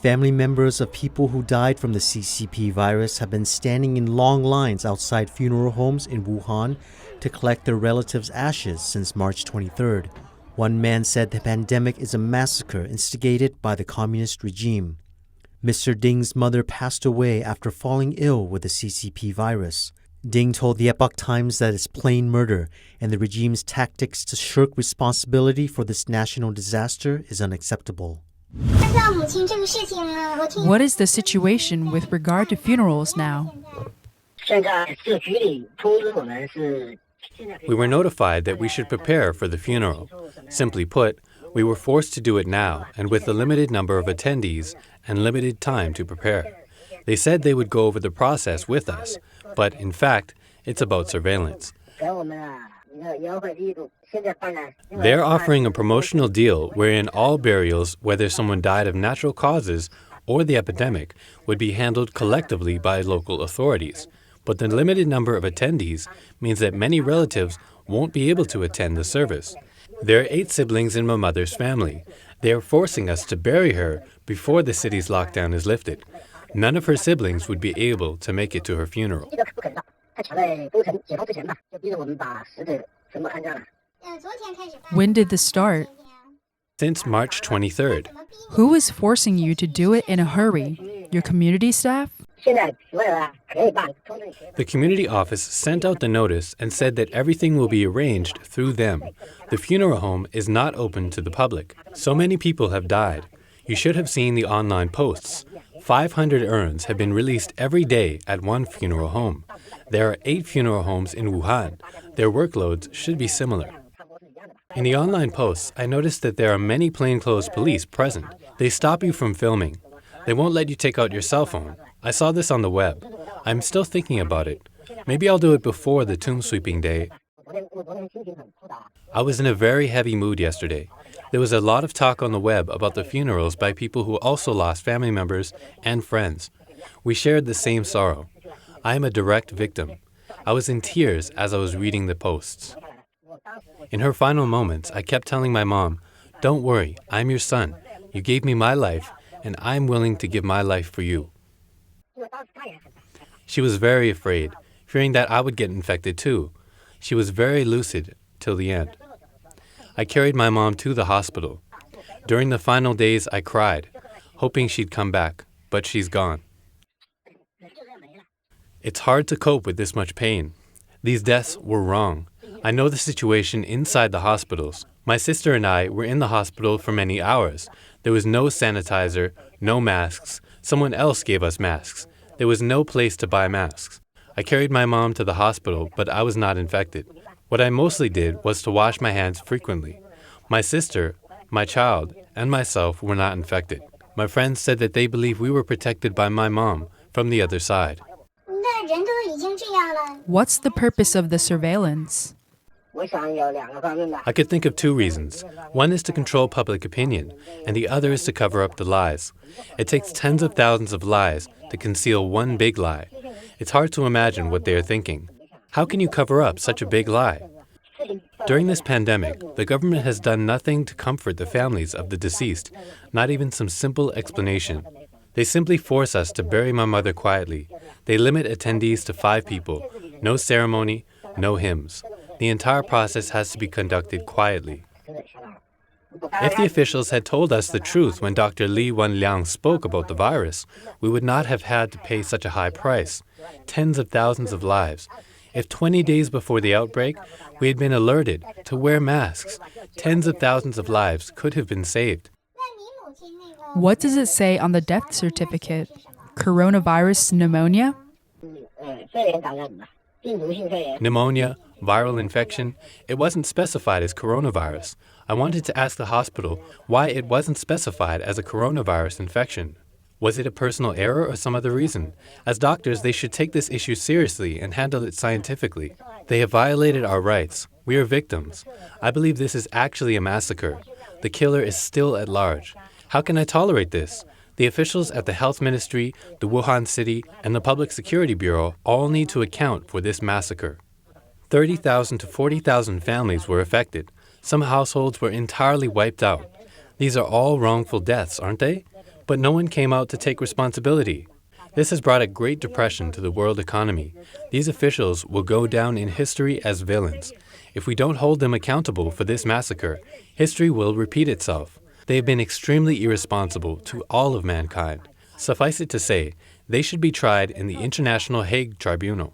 Family members of people who died from the CCP virus have been standing in long lines outside funeral homes in Wuhan to collect their relatives' ashes since March 23rd. One man said the pandemic is a massacre instigated by the communist regime. Mr. Ding's mother passed away after falling ill with the CCP virus. Ding told the Epoch Times that it's plain murder and the regime's tactics to shirk responsibility for this national disaster is unacceptable. What is the situation with regard to funerals now? We were notified that we should prepare for the funeral. Simply put, we were forced to do it now and with a limited number of attendees and limited time to prepare. They said they would go over the process with us, but in fact, it's about surveillance. They're offering a promotional deal wherein all burials, whether someone died of natural causes or the epidemic, would be handled collectively by local authorities. But the limited number of attendees means that many relatives won't be able to attend the service. There are 8 siblings in my mother's family. They are forcing us to bury her before the city's lockdown is lifted. None of her siblings would be able to make it to her funeral. When did this start? Since March 23rd. Who is forcing you to do it in a hurry? Your community staff? The community office sent out the notice and said that everything will be arranged through them. The funeral home is not open to the public. So many people have died. You should have seen the online posts. 500 urns have been released every day at one funeral home. There are 8 funeral homes in Wuhan. Their workloads should be similar. In the online posts, I noticed that there are many plainclothes police present. They stop you from filming. They won't let you take out your cell phone. I saw this on the web. I'm still thinking about it. Maybe I'll do it before the tomb sweeping day. I was in a very heavy mood yesterday. There was a lot of talk on the web about the funerals by people who also lost family members and friends. We shared the same sorrow. I am a direct victim. I was in tears as I was reading the posts. In her final moments, I kept telling my mom, "Don't worry, I'm your son. You gave me my life, and I'm willing to give my life for you." She was very afraid, fearing that I would get infected too. She was very lucid till the end. I carried my mom to the hospital. During the final days, I cried, hoping she'd come back, but she's gone. It's hard to cope with this much pain. These deaths were wrong. I know the situation inside the hospitals. My sister and I were in the hospital for many hours. There was no sanitizer, no masks. Someone else gave us masks. There was no place to buy masks. I carried my mom to the hospital, but I was not infected. What I mostly did was to wash my hands frequently. My sister, my child, and myself were not infected. My friends said that they believe we were protected by my mom from the other side. What's the purpose of the surveillance? I could think of 2 reasons. One is to control public opinion, and the other is to cover up the lies. It takes tens of thousands of lies to conceal one big lie. It's hard to imagine what they are thinking. How can you cover up such a big lie? During this pandemic, the government has done nothing to comfort the families of the deceased, not even some simple explanation. They simply force us to bury my mother quietly. They limit attendees to 5 people, no ceremony, no hymns. The entire process has to be conducted quietly. If the officials had told us the truth when Dr. Li Wenliang spoke about the virus, we would not have had to pay such a high price, tens of thousands of lives. If 20 days before the outbreak, we had been alerted to wear masks, tens of thousands of lives could have been saved. What does it say on the death certificate? Coronavirus pneumonia? Pneumonia, viral infection, it wasn't specified as coronavirus. I wanted to ask the hospital why it wasn't specified as a coronavirus infection. Was it a personal error or some other reason? As doctors, they should take this issue seriously and handle it scientifically. They have violated our rights. We are victims. I believe this is actually a massacre. The killer is still at large. How can I tolerate this? The officials at the Health Ministry, the Wuhan City, and the Public Security Bureau all need to account for this massacre. 30,000 to 40,000 families were affected. Some households were entirely wiped out. These are all wrongful deaths, aren't they? But no one came out to take responsibility. This has brought a great depression to the world economy. These officials will go down in history as villains. If we don't hold them accountable for this massacre, history will repeat itself. They have been extremely irresponsible to all of mankind. Suffice it to say, they should be tried in the International Hague Tribunal.